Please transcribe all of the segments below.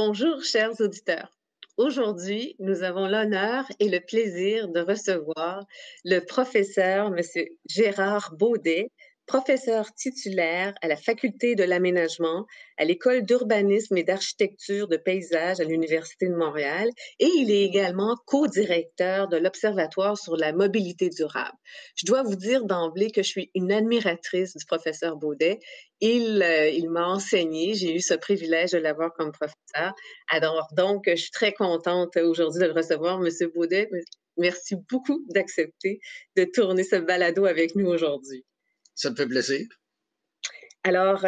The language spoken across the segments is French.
Bonjour, chers auditeurs. Aujourd'hui, nous avons l'honneur et le plaisir de recevoir le professeur Monsieur Gérard Baudet, professeur titulaire à la Faculté de l'aménagement, à l'École d'urbanisme et d'architecture de paysage à l'Université de Montréal, et il est également co-directeur de l'Observatoire sur la mobilité durable. Je dois vous dire d'emblée que je suis une admiratrice du professeur Baudet. Il m'a enseigné, j'ai eu ce privilège de l'avoir comme professeur. Alors, donc, je suis très contente aujourd'hui de le recevoir, Monsieur Baudet. Merci beaucoup d'accepter de tourner ce balado avec nous aujourd'hui. Ça me fait plaisir. Alors,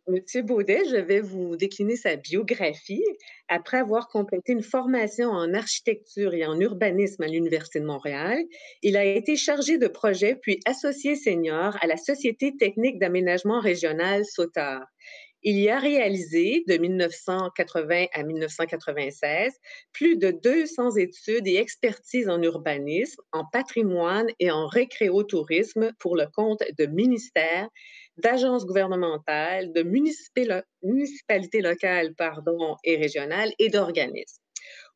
Monsieur Baudet, je vais vous décliner sa biographie. Après avoir complété une formation en architecture et en urbanisme à l'Université de Montréal, il a été chargé de projet puis associé senior à la Société technique d'aménagement régional SOTAR. Il y a réalisé, de 1980 à 1996, plus de 200 études et expertises en urbanisme, en patrimoine et en récréotourisme pour le compte de ministères, d'agences gouvernementales, de municipalités locales et régionales et d'organismes.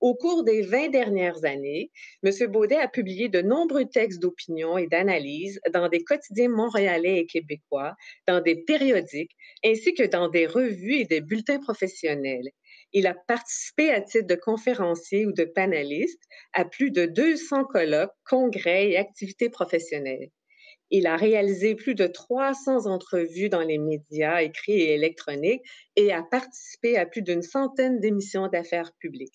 Au cours des 20 dernières années, M. Baudet a publié de nombreux textes d'opinion et d'analyse dans des quotidiens montréalais et québécois, dans des périodiques, ainsi que dans des revues et des bulletins professionnels. Il a participé à titre de conférencier ou de panéliste à plus de 200 colloques, congrès et activités professionnelles. Il a réalisé plus de 300 entrevues dans les médias écrits et électroniques et a participé à plus d'une centaine d'émissions d'affaires publiques.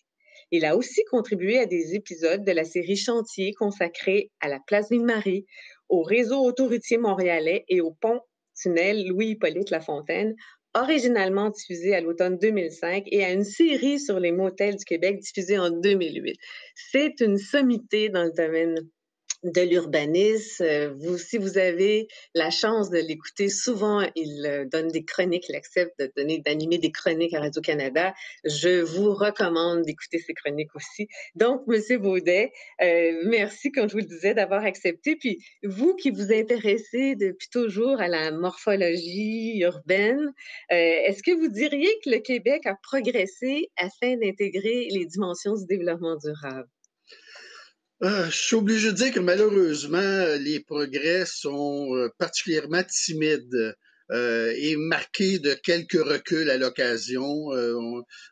Il a aussi contribué à des épisodes de la série Chantier consacrée à la place Ville-Marie, au réseau autoroutier montréalais et au pont-tunnel Louis-Hippolyte Lafontaine, originalement diffusé à l'automne 2005, et à une série sur les motels du Québec diffusée en 2008. C'est une sommité dans le domaine de l'urbanisme. Si vous avez la chance de l'écouter, souvent, il donne des chroniques, il accepte d'animer des chroniques à Radio-Canada. Je vous recommande d'écouter ces chroniques aussi. Donc, Monsieur Baudet, merci, comme je vous le disais, d'avoir accepté. Puis, vous qui vous intéressez depuis toujours à la morphologie urbaine, est-ce que vous diriez que le Québec a progressé afin d'intégrer les dimensions du développement durable? Je suis obligé de dire que malheureusement, les progrès sont particulièrement timides et marqués de quelques reculs à l'occasion.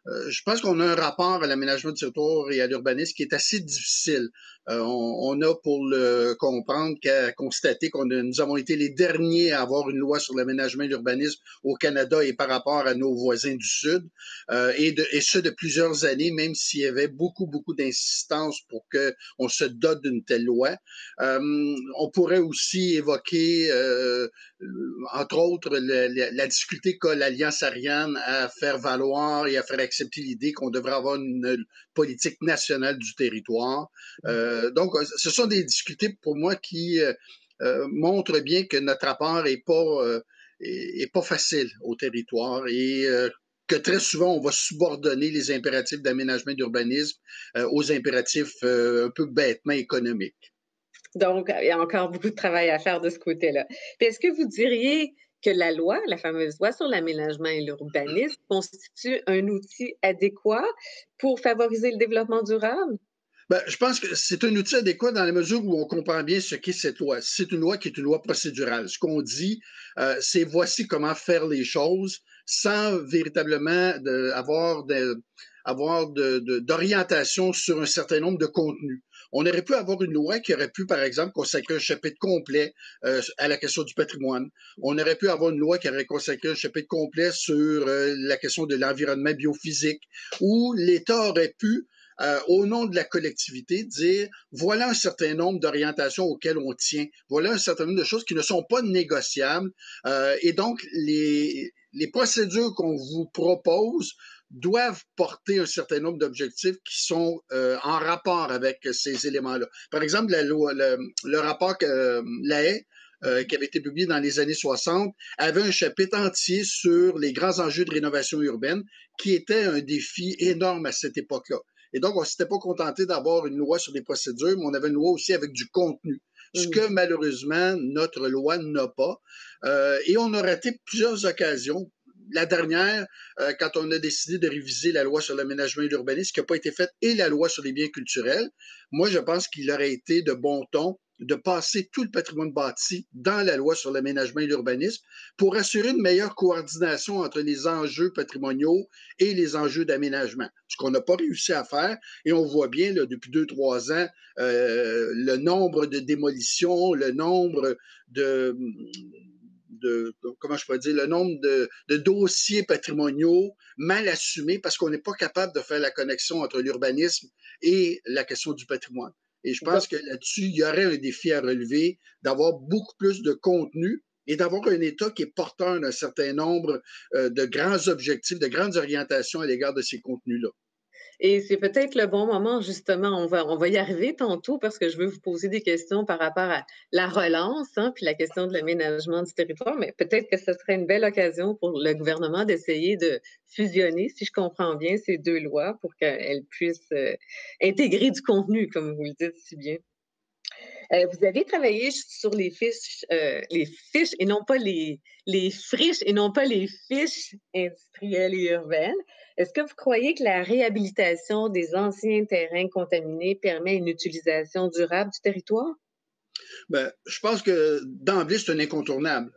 Je pense qu'on a un rapport à l'aménagement du territoire et à l'urbanisme qui est assez difficile. On a, pour le comprendre, qu'à constater nous avons été les derniers à avoir une loi sur l'aménagement et l'urbanisme au Canada et par rapport à nos voisins du Sud, et ce de plusieurs années, même s'il y avait beaucoup d'insistance pour qu'on se dote d'une telle loi. On pourrait aussi évoquer, entre autres, la difficulté qu'a l'Alliance Ariane à faire valoir et à faire accepter l'idée qu'on devrait avoir une politique nationale du territoire. Donc, ce sont des difficultés pour moi qui montrent bien que notre rapport est pas facile au territoire et que très souvent, on va subordonner les impératifs d'aménagement et d'urbanisme aux impératifs un peu bêtement économiques. Donc, il y a encore beaucoup de travail à faire de ce côté-là. Puis est-ce que vous diriez que la loi, la fameuse loi sur l'aménagement et l'urbanisme, constitue un outil adéquat pour favoriser le développement durable? Ben, je pense que c'est un outil adéquat dans la mesure où on comprend bien ce qu'est cette loi. C'est une loi qui est une loi procédurale. Ce qu'on dit, c'est voici comment faire les choses sans véritablement avoir d'orientation sur un certain nombre de contenus. On aurait pu avoir une loi qui aurait pu, par exemple, consacrer un chapitre complet à la question du patrimoine. On aurait pu avoir une loi qui aurait consacré un chapitre complet sur la question de l'environnement biophysique, où l'État aurait pu au nom de la collectivité, dire voilà un certain nombre d'orientations auxquelles on tient, voilà un certain nombre de choses qui ne sont pas négociables, et donc les procédures qu'on vous propose doivent porter un certain nombre d'objectifs qui sont en rapport avec ces éléments-là. Par exemple, le rapport que la haie, qui avait été publié dans les années 60, avait un chapitre entier sur les grands enjeux de rénovation urbaine, qui était un défi énorme à cette époque-là. Et donc, on ne s'était pas contenté d'avoir une loi sur les procédures, mais on avait une loi aussi avec du contenu, ce que malheureusement notre loi n'a pas. Et on a raté plusieurs occasions, la dernière, quand on a décidé de réviser la loi sur l'aménagement et l'urbanisme, qui n'a pas été faite, et la loi sur les biens culturels, moi, je pense qu'il aurait été de bon ton de passer tout le patrimoine bâti dans la loi sur l'aménagement et l'urbanisme pour assurer une meilleure coordination entre les enjeux patrimoniaux et les enjeux d'aménagement. Ce qu'on n'a pas réussi à faire, et on voit bien là, depuis 2-3 ans, le nombre de démolitions, le nombre de, comment je pourrais dire, le nombre de dossiers patrimoniaux mal assumés parce qu'on n'est pas capable de faire la connexion entre l'urbanisme et la question du patrimoine. Et je pense que là-dessus, il y aurait un défi à relever, d'avoir beaucoup plus de contenu et d'avoir un État qui est porteur d'un certain nombre de grands objectifs, de grandes orientations à l'égard de ces contenus-là. Et c'est peut-être le bon moment, justement, on va y arriver tantôt parce que je veux vous poser des questions par rapport à la relance, hein, puis la question de l'aménagement du territoire, mais peut-être que ce serait une belle occasion pour le gouvernement d'essayer de fusionner, si je comprends bien, ces deux lois pour qu'elles puissent intégrer du contenu, comme vous le dites si bien. Vous avez travaillé sur les fiches et non pas les friches et non pas les fiches industrielles et urbaines. Est-ce que vous croyez que la réhabilitation des anciens terrains contaminés permet une utilisation durable du territoire? Ben, je pense que d'emblée, c'est un incontournable.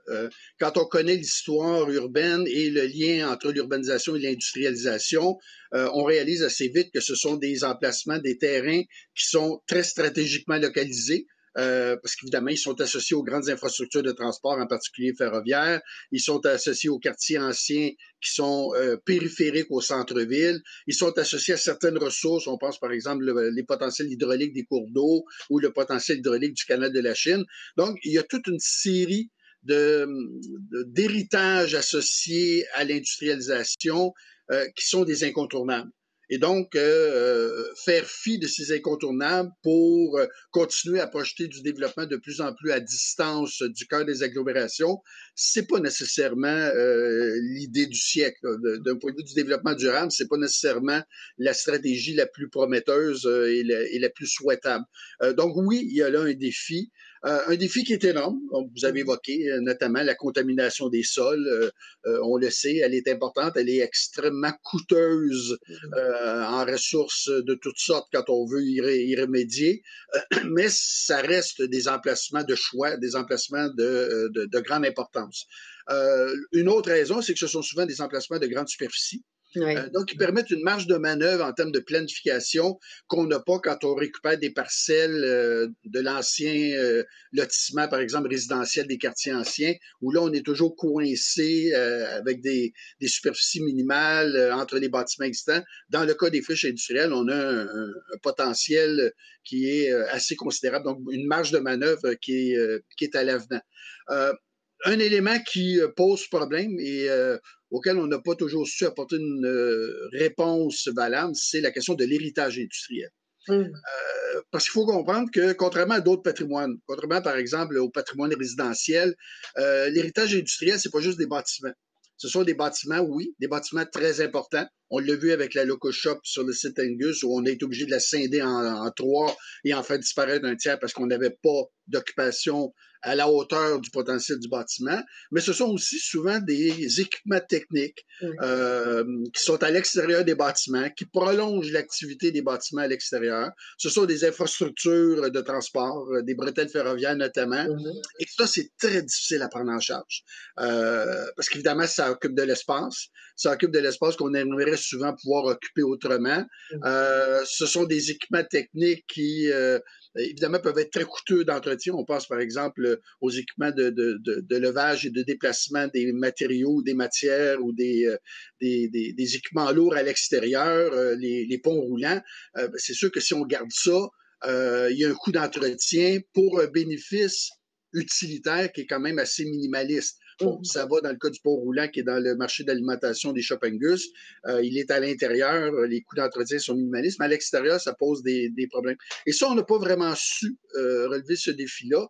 Quand on connaît l'histoire urbaine et le lien entre l'urbanisation et l'industrialisation, on réalise assez vite que ce sont des emplacements, des terrains qui sont très stratégiquement localisés. Parce qu'évidemment, ils sont associés aux grandes infrastructures de transport, en particulier ferroviaires. Ils sont associés aux quartiers anciens qui sont périphériques au centre-ville. Ils sont associés à certaines ressources. On pense par exemple les potentiels hydrauliques des cours d'eau ou le potentiel hydraulique du canal de la Chine. Donc, il y a toute une série d'héritages associés à l'industrialisation qui sont des incontournables. Et donc, faire fi de ces incontournables pour continuer à projeter du développement de plus en plus à distance du cœur des agglomérations, c'est pas nécessairement l'idée du siècle. D'un point de vue du développement durable, c'est pas nécessairement la stratégie la plus prometteuse et la plus souhaitable. Donc oui, il y a là un défi qui est énorme. Vous avez évoqué notamment la contamination des sols. On le sait, elle est importante, elle est extrêmement coûteuse en ressources de toutes sortes quand on veut y remédier, mais ça reste des emplacements de choix, des emplacements de grande importance. Une autre raison, c'est que ce sont souvent des emplacements de grande superficie. Oui. Donc, ils permettent une marge de manœuvre en termes de planification qu'on n'a pas quand on récupère des parcelles de l'ancien lotissement, par exemple, résidentiel des quartiers anciens, où là, on est toujours coincé avec des superficies minimales entre les bâtiments existants. Dans le cas des friches industrielles, on a un potentiel qui est assez considérable, donc une marge de manœuvre qui est à l'avenant. Un élément qui pose problème et auquel on n'a pas toujours su apporter une réponse valable, c'est la question de l'héritage industriel. Mmh. Parce qu'il faut comprendre que, contrairement à d'autres patrimoines, contrairement par exemple au patrimoine résidentiel, l'héritage industriel, c'est pas juste des bâtiments. Ce sont des bâtiments, oui, des bâtiments très importants. On l'a vu avec la Loco Shop sur le site Angus, où on a été obligé de la scinder en trois et en faire disparaître un tiers parce qu'on n'avait pas d'occupation à la hauteur du potentiel du bâtiment. Mais ce sont aussi souvent des équipements techniques Oui. qui sont à l'extérieur des bâtiments, qui prolongent l'activité des bâtiments à l'extérieur. Ce sont des infrastructures de transport, des bretelles ferroviaires notamment. Mmh. Et ça, c'est très difficile à prendre en charge. Parce qu'évidemment, ça occupe de l'espace. Ça occupe de l'espace qu'on aimerait souvent pouvoir occuper autrement. Mmh. Ce sont des équipements techniques qui, évidemment, peuvent être très coûteux d'entretien. On pense, par exemple, aux équipements de levage et de déplacement des matériaux, des matières ou des équipements lourds à l'extérieur, les ponts roulants. C'est sûr que si on garde ça, il y a un coût d'entretien pour un bénéfice utilitaire qui est quand même assez minimaliste. Bon, Mmh. ça va dans le cas du pont roulant qui est dans le marché d'alimentation des Shop Angus. Il est à l'intérieur, les coûts d'entretien sont minimalistes, mais à l'extérieur, ça pose des problèmes. Et ça, on n'a pas vraiment su relever ce défi-là,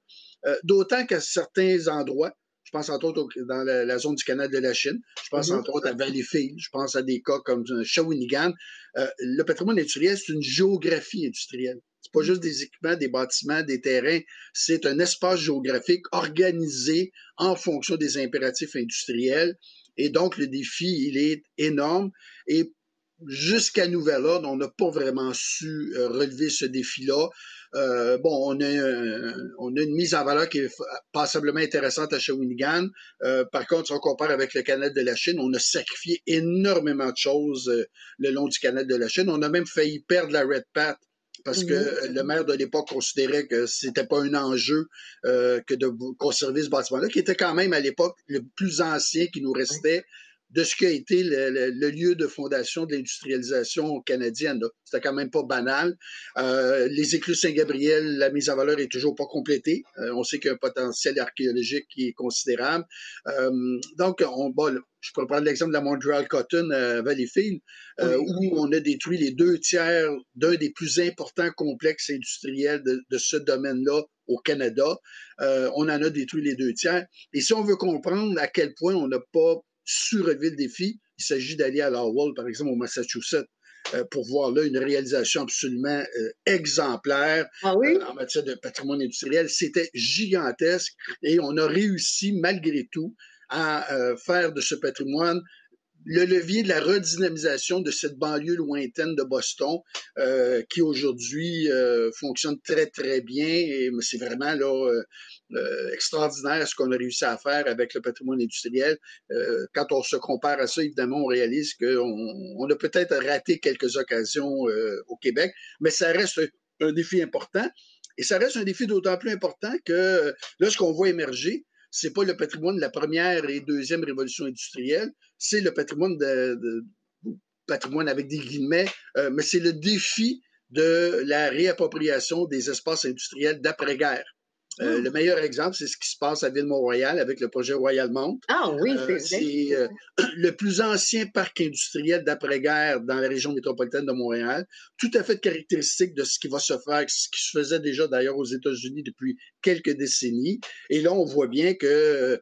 d'autant qu'à certains endroits, je pense entre autres dans la zone du canal de la Chine, je pense Mmh. entre autres à Valleyfield, je pense à des cas comme Shawinigan. Le patrimoine industriel, c'est une géographie industrielle. C'est pas juste des équipements, des bâtiments, des terrains. C'est un espace géographique organisé en fonction des impératifs industriels Et donc, le défi, il est énorme. Et jusqu'à nouvel ordre, on n'a pas vraiment su relever ce défi-là. Bon, on a une mise en valeur qui est passablement intéressante à Shawinigan. Par contre, si on compare avec le canal de la Chine, on a sacrifié énormément de choses le long du canal de la Chine. On a même failli perdre la Red Pat parce que le maire de l'époque considérait que c'était pas un enjeu que de conserver ce bâtiment-là, qui était quand même à l'époque le plus ancien qui nous restait de ce qui a été le lieu de fondation de l'industrialisation canadienne. C'était quand même pas banal. Les écluses Saint-Gabriel, la mise en valeur est toujours pas complétée. On sait qu'il y a un potentiel archéologique qui est considérable. Donc, je pourrais prendre l'exemple de la Montreal Cotton à Valleyfield, où on a détruit les 2 tiers d'un des plus importants complexes industriels de ce domaine-là au Canada. On en a détruit les 2 tiers. Et si on veut comprendre à quel point on n'a pas su relever le défi, il s'agit d'aller à Lowell, par exemple, au Massachusetts, pour voir là une réalisation absolument exemplaire en matière de patrimoine industriel. C'était gigantesque et on a réussi, malgré tout, à faire de ce patrimoine le levier de la redynamisation de cette banlieue lointaine de Boston qui aujourd'hui fonctionne très, très bien. Et c'est vraiment là, extraordinaire ce qu'on a réussi à faire avec le patrimoine industriel. Quand on se compare à ça, évidemment, on réalise qu'on a peut-être raté quelques occasions au Québec, mais ça reste un défi important. Et ça reste un défi d'autant plus important que là, ce qu'on voit émerger, c'est pas le patrimoine de la première et deuxième révolution industrielle, c'est le patrimoine patrimoine avec des guillemets, mais c'est le défi de la réappropriation des espaces industriels d'après-guerre. Le meilleur exemple, c'est ce qui se passe à Ville-Mont-Royal avec le projet Royal-Mont. Ah oui, c'est vrai. C'est le plus ancien parc industriel d'après-guerre dans la région métropolitaine de Montréal, tout à fait caractéristique de ce qui va se faire, ce qui se faisait déjà d'ailleurs aux États-Unis depuis quelques décennies. Et là, on voit bien que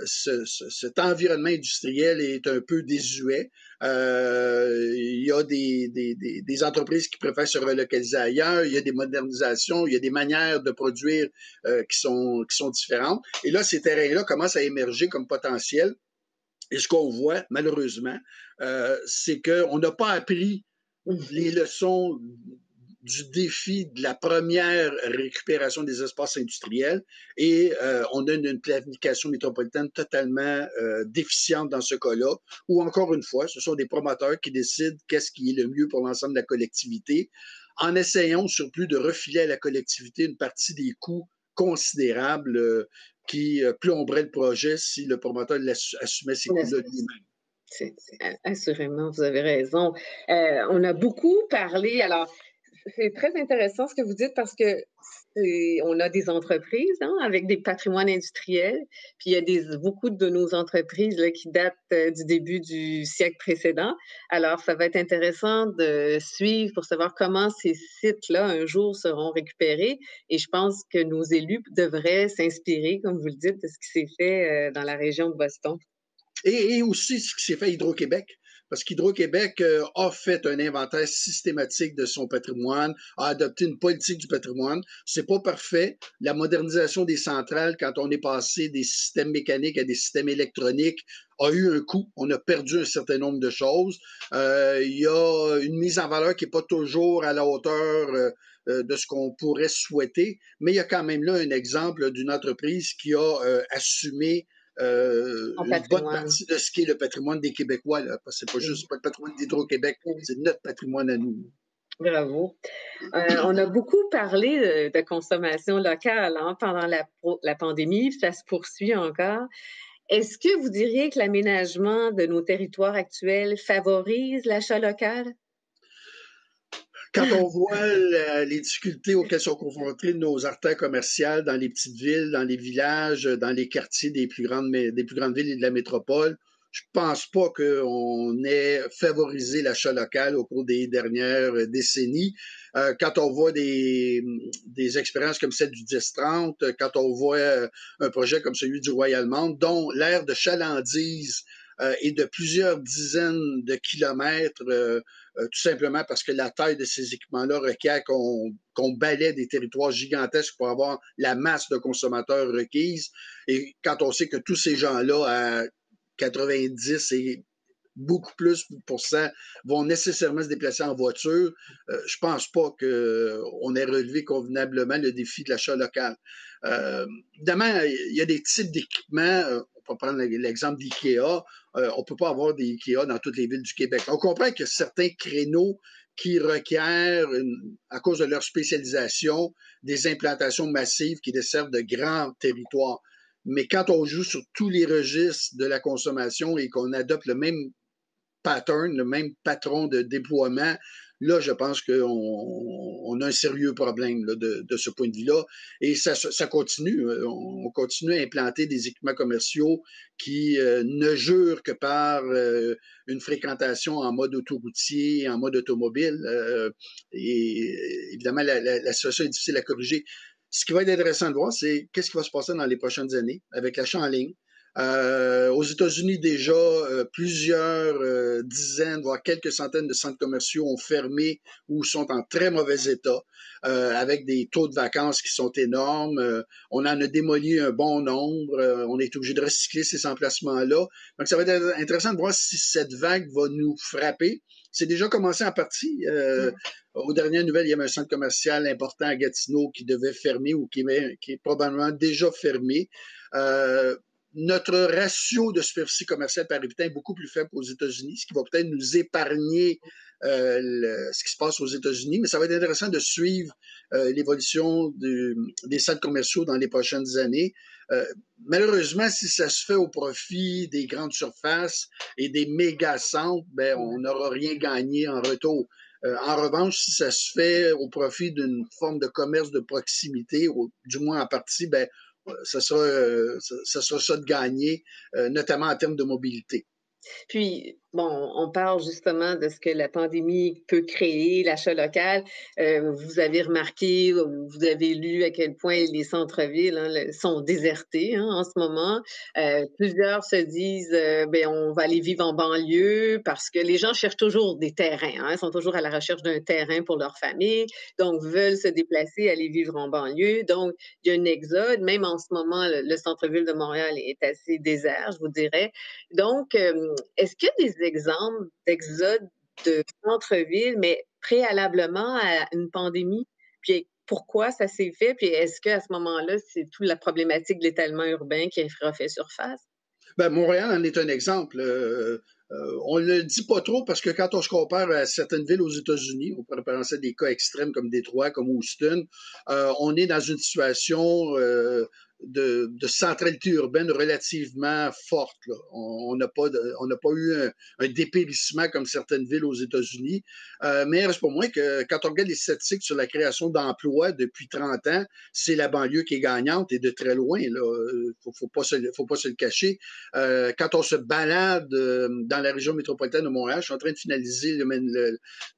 cet environnement industriel est un peu désuet. Il y a des entreprises qui préfèrent se relocaliser ailleurs, il y a des modernisations, il y a des manières de produire qui sont différentes. Et là, ces terrains-là commencent à émerger comme potentiels. Et ce qu'on voit, malheureusement, c'est qu'on n'a pas appris les leçons du défi de la première récupération des espaces industriels et on a une planification métropolitaine totalement déficiente dans ce cas-là, où encore une fois, ce sont des promoteurs qui décident qu'est-ce qui est le mieux pour l'ensemble de la collectivité, en essayant surtout de refiler à la collectivité une partie des coûts considérables qui plomberait le projet si le promoteur assumait ces coûts-là lui-même. Assurément, vous avez raison. On a beaucoup parlé, alors c'est très intéressant ce que vous dites parce que on a des entreprises avec des patrimoines industriels, puis il y a beaucoup de nos entreprises là, qui datent du début du siècle précédent. Alors, ça va être intéressant de suivre pour savoir comment ces sites-là, un jour, seront récupérés. Et je pense que nos élus devraient s'inspirer, comme vous le dites, de ce qui s'est fait dans la région de Boston. Et aussi ce qui s'est fait à Hydro-Québec. Parce qu'Hydro-Québec a fait un inventaire systématique de son patrimoine, a adopté une politique du patrimoine. C'est pas parfait. La modernisation des centrales, quand on est passé des systèmes mécaniques à des systèmes électroniques, a eu un coût. On a perdu un certain nombre de choses. Il y a une mise en valeur qui n'est pas toujours à la hauteur de ce qu'on pourrait souhaiter, mais il y a quand même là un exemple d'une entreprise qui a assumé une bonne partie de ce qui est le patrimoine des Québécois. Là. C'est pas juste pas le patrimoine d'Hydro-Québec, c'est notre patrimoine à nous. Bravo. On a beaucoup parlé de consommation locale pendant la pandémie, ça se poursuit encore. Est-ce que vous diriez que l'aménagement de nos territoires actuels favorise l'achat local? Quand on voit les difficultés auxquelles sont confrontées nos artères commerciales dans les petites villes, dans les villages, dans les quartiers des plus grandes villes et de la métropole, je pense pas qu'on ait favorisé l'achat local au cours des dernières décennies. Quand on voit des expériences comme celle du 10-30, quand on voit un projet comme celui du Royal Mount, dont l'aire de chalandise est de plusieurs dizaines de kilomètres, tout simplement parce que la taille de ces équipements-là requiert qu'on balaie des territoires gigantesques pour avoir la masse de consommateurs requise. Et quand on sait que tous ces gens-là, à 90 et beaucoup plus pour cent vont nécessairement se déplacer en voiture, je pense pas qu'on ait relevé convenablement le défi de l'achat local. Évidemment, il y a des types d'équipements, on peut prendre l'exemple d'IKEA, on peut pas avoir des IKEA dans toutes les villes du Québec. On comprend que certains créneaux qui requièrent, à cause de leur spécialisation, des implantations massives qui desservent de grands territoires. Mais quand on joue sur tous les registres de la consommation et qu'on adopte le même pattern, le même patron de déploiement, là, je pense qu'on a un sérieux problème là, de ce point de vue-là. Et ça continue. On continue à implanter des équipements commerciaux qui ne jurent que par une fréquentation en mode autoroutier, en mode automobile. Et évidemment, la situation est difficile à corriger. Ce qui va être intéressant de voir, c'est qu'est-ce qui va se passer dans les prochaines années avec l'achat en ligne. Aux États-Unis, déjà, plusieurs dizaines, voire quelques centaines de centres commerciaux ont fermé ou sont en très mauvais état, avec des taux de vacances qui sont énormes. On en a démoli un bon nombre. On est obligé de recycler ces emplacements-là. Donc, ça va être intéressant de voir si cette vague va nous frapper. C'est déjà commencé en partie. Aux dernières nouvelles, il y avait un centre commercial important à Gatineau qui devait fermer ou qui est probablement déjà fermé. Notre ratio de superficie commerciale par habitant est beaucoup plus faible qu'aux États-Unis, ce qui va peut-être nous épargner ce qui se passe aux États-Unis, mais ça va être intéressant de suivre l'évolution des centres commerciaux dans les prochaines années. Malheureusement, si ça se fait au profit des grandes surfaces et des méga centres, ben, on n'aura rien gagné en retour. En revanche, si ça se fait au profit d'une forme de commerce de proximité, ou du moins en partie, ben, ça sera ça de gagner, notamment en termes de mobilité. Puis, bon, on parle justement de ce que la pandémie peut créer, l'achat local. Vous avez remarqué ou vous avez lu à quel point les centres-villes sont désertés en ce moment. Plusieurs se disent, ben, on va aller vivre en banlieue parce que les gens cherchent toujours des terrains. Ils sont toujours à la recherche d'un terrain pour leur famille, donc veulent se déplacer, aller vivre en banlieue. Donc, il y a un exode. Même en ce moment, le centre-ville de Montréal est assez désert, je vous dirais. Donc, est-ce qu'il y a des exemples d'exode de centre-ville, mais préalablement à une pandémie? Puis pourquoi ça s'est fait? Puis est-ce qu'à ce moment-là, c'est toute la problématique de l'étalement urbain qui a refait surface? Ben, Montréal en est un exemple. On ne le dit pas trop parce que quand on se compare à certaines villes aux États-Unis, on pourrait penser à des cas extrêmes comme Détroit, comme Houston, on est dans une situation de centralité urbaine relativement forte. Là. On n'a pas eu un dépérissement comme certaines villes aux États-Unis. Mais il reste pour moi que quand on regarde les statistiques sur la création d'emplois depuis 30 ans, c'est la banlieue qui est gagnante et de très loin. Il faut pas se le cacher. Quand on se balade dans la région métropolitaine de Montréal, je suis en train de finaliser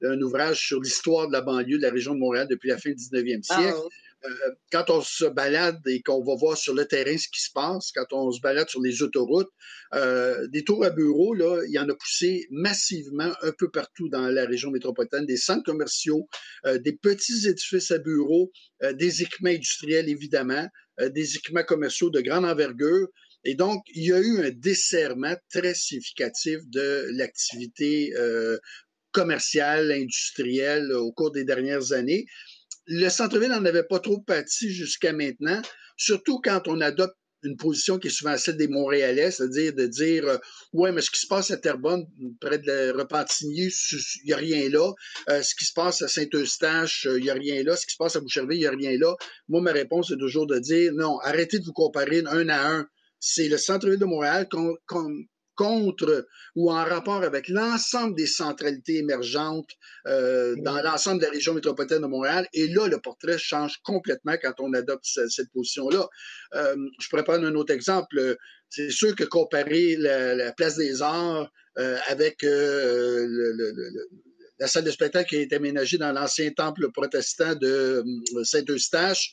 un ouvrage sur l'histoire de la banlieue de la région de Montréal depuis la fin du 19e siècle. Ah, Quand on se balade et qu'on va voir sur le terrain ce qui se passe, quand on se balade sur les autoroutes, des tours à bureaux, là, il y en a poussé massivement un peu partout dans la région métropolitaine, des centres commerciaux, des petits édifices à bureaux, des équipements industriels, évidemment, des équipements commerciaux de grande envergure. Et donc, il y a eu un desserrement très significatif de l'activité commerciale, industrielle au cours des dernières années. Le centre-ville n'en avait pas trop pâti jusqu'à maintenant, surtout quand on adopte une position qui est souvent celle des Montréalais, c'est-à-dire de dire ouais, mais ce qui se passe à Terrebonne, près de Repentigny, il n'y a rien là. Ce qui se passe à Saint-Eustache, il n'y a rien là. Ce qui se passe à Boucherville, il n'y a rien là. Moi, ma réponse est toujours de dire non, arrêtez de vous comparer un à un. C'est le centre-ville de Montréal contre ou en rapport avec l'ensemble des centralités émergentes dans l'ensemble de la région métropolitaine de Montréal. Et là, le portrait change complètement quand on adopte cette position-là. Je pourrais prendre un autre exemple. C'est sûr que comparer la place des Arts avec la salle de spectacle qui a été aménagée dans l'ancien temple protestant de Saint-Eustache,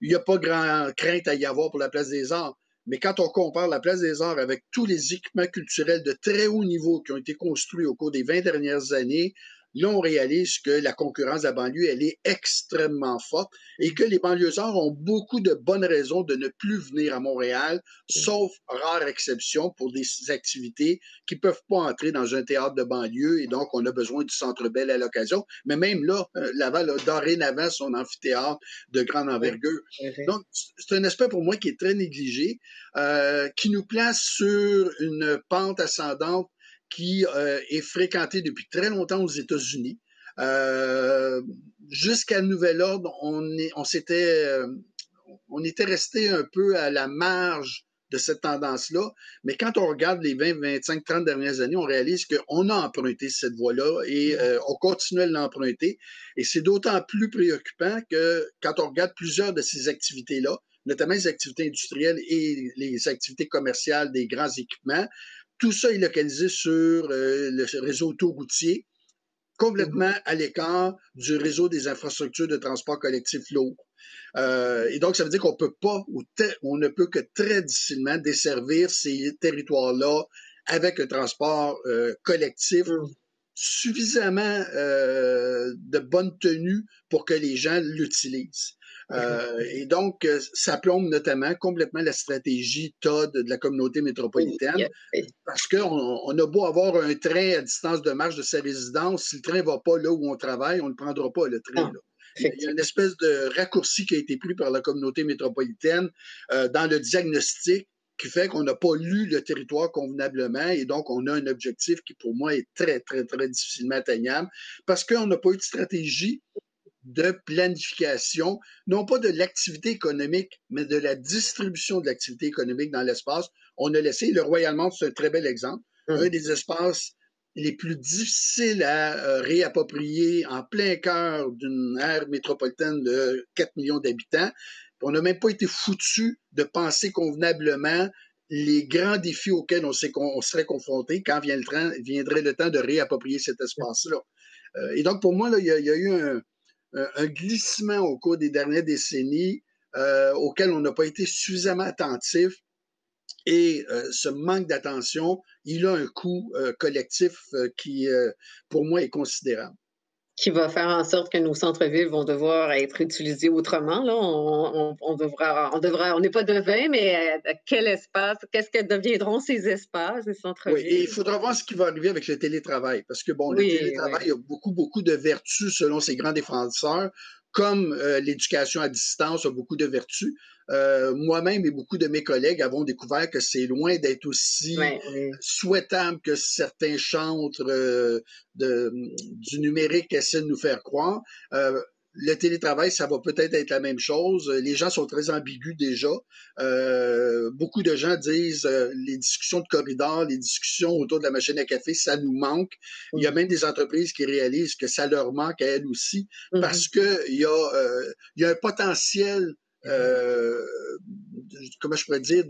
il n'y a pas grand crainte à y avoir pour la place des Arts. Mais quand on compare la place des Arts avec tous les équipements culturels de très haut niveau qui ont été construits au cours des 20 dernières années, Là, on réalise que la concurrence de la banlieue, elle est extrêmement forte et que les banlieusards ont beaucoup de bonnes raisons de ne plus venir à Montréal, sauf rare exception pour des activités qui peuvent pas entrer dans un théâtre de banlieue et donc on a besoin du Centre Bell à l'occasion. Mais même là, Laval a dorénavant son amphithéâtre de grande Oui, envergure. c'est vrai. Donc, c'est un aspect pour moi qui est très négligé, qui nous place sur une pente ascendante qui est fréquentée depuis très longtemps aux États-Unis. Euh, Jusqu'à nouvel ordre, on était resté un peu à la marge de cette tendance-là, mais quand on regarde les 20, 25, 30 dernières années, on réalise qu'on a emprunté cette voie-là et on continue à l'emprunter. Et c'est d'autant plus préoccupant que quand on regarde plusieurs de ces activités-là, notamment les activités industrielles et les activités commerciales des grands équipements, tout ça est localisé sur le réseau autoroutier, Mhm. complètement à l'écart du réseau des infrastructures de transport collectif lourd. Et donc, ça veut dire qu'on peut pas, on ne peut que très difficilement desservir ces territoires-là avec un transport collectif Mhm. suffisamment de bonne tenue pour que les gens l'utilisent. Et donc, ça plombe notamment complètement la stratégie TOD de la communauté Oui, métropolitaine oui. parce qu'on a beau avoir un train à distance de marche de sa résidence, si le train ne va pas là où on travaille, on ne le prendra pas, le train. Non, Là. Il y a une effectivement. espèce de raccourci qui a été pris par la communauté métropolitaine dans le diagnostic qui fait qu'on n'a pas lu le territoire convenablement et donc on a un objectif qui pour moi est très, très, très difficilement atteignable parce qu'on n'a pas eu de stratégie de planification, non pas de l'activité économique, mais de la distribution de l'activité économique dans l'espace. On a laissé, le Royal Mount, c'est un très bel exemple, un Mhm. des espaces les plus difficiles à réapproprier en plein cœur d'une aire métropolitaine de 4 millions d'habitants. On n'a même pas été foutu de penser convenablement les grands défis auxquels on serait confronté quand viendrait le temps de réapproprier cet espace-là. Et donc, pour moi, là, il y a eu un glissement au cours des dernières décennies auquel on n'a pas été suffisamment attentif. Et ce manque d'attention, il a un coût collectif qui, pour moi, est considérable. Qui va faire en sorte que nos centres-villes vont devoir être utilisés autrement, là. On n'est pas devin, mais quel espace, qu'est-ce que deviendront ces espaces, ces Oui, et il centres-villes? faudra voir ce qui va arriver avec le télétravail, parce que bon, le Oui, télétravail oui. a beaucoup, beaucoup de vertus selon ses grands défenseurs, comme l'éducation à distance a beaucoup de vertus. Moi-même et beaucoup de mes collègues avons découvert que c'est loin d'être aussi Ouais, oui. souhaitable que certains chantres du numérique essaient de nous faire croire. Le télétravail, ça va peut-être être la même chose. Les gens sont très ambigus déjà. Beaucoup de gens disent les discussions de corridor, les discussions autour de la machine à café, ça nous manque. Il y a Mmh. même des entreprises qui réalisent que ça leur manque à elles aussi Mmh. parce que il y a un potentiel euh, comment je pourrais dire,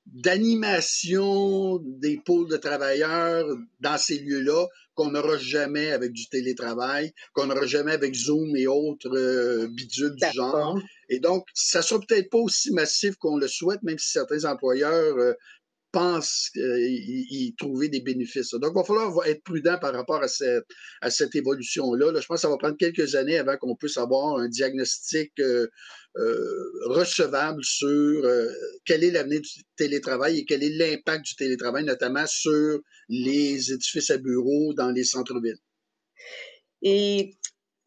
d'animation des pôles de travailleurs dans ces lieux-là qu'on n'aura jamais avec du télétravail, qu'on n'aura jamais avec Zoom et autres bidules du genre. D'accord. Et donc, ça sera peut-être pas aussi massif qu'on le souhaite, même si certains employeurs pensent y trouver des bénéfices. Donc, il va falloir être prudent par rapport à cette évolution-là. Là, je pense que ça va prendre quelques années avant qu'on puisse avoir un diagnostic recevable sur quel est l'avenir du télétravail et quel est l'impact du télétravail, notamment sur les édifices à bureaux dans les centres-villes. Et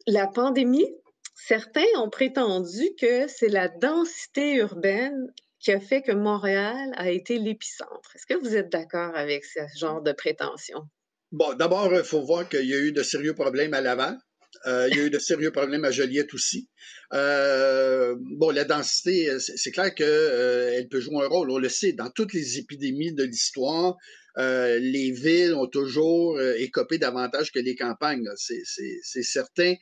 la pandémie, certains ont prétendu que c'est la densité urbaine qui a fait que Montréal a été l'épicentre. Est-ce que vous êtes d'accord avec ce genre de prétention? Bon, d'abord, il faut voir qu'il y a eu de sérieux problèmes à Laval. Il y a eu de sérieux problèmes à Joliette aussi. Bon, la densité, c'est clair qu'elle peut jouer un rôle. On le sait, dans toutes les épidémies de l'histoire, les villes ont toujours écopé davantage que les campagnes. C'est certain,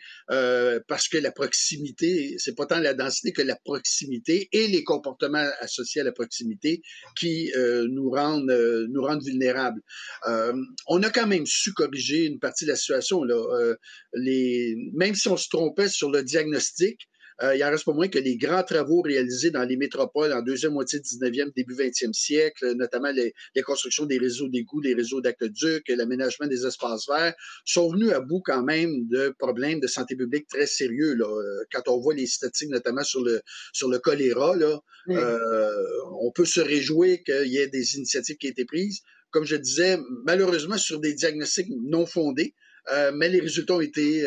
parce que la proximité, c'est pas tant la densité que la proximité et les comportements associés à la proximité qui nous rendent vulnérables. Euh, on a quand même su corriger une partie de la situation. Là. Même si on se trompait sur le diagnostic, Il en reste pas moins que les grands travaux réalisés dans les métropoles en deuxième moitié du 19e, début 20e siècle, notamment les constructions des réseaux d'égouts, les réseaux d'aqueducs, l'aménagement des espaces verts, sont venus à bout quand même de problèmes de santé publique très sérieux. Là. Quand on voit les statistiques, notamment sur le choléra, là, Oui. on peut se réjouir qu'il y ait des initiatives qui aient été prises. Comme je disais, malheureusement sur des diagnostics non fondés, mais les résultats ont été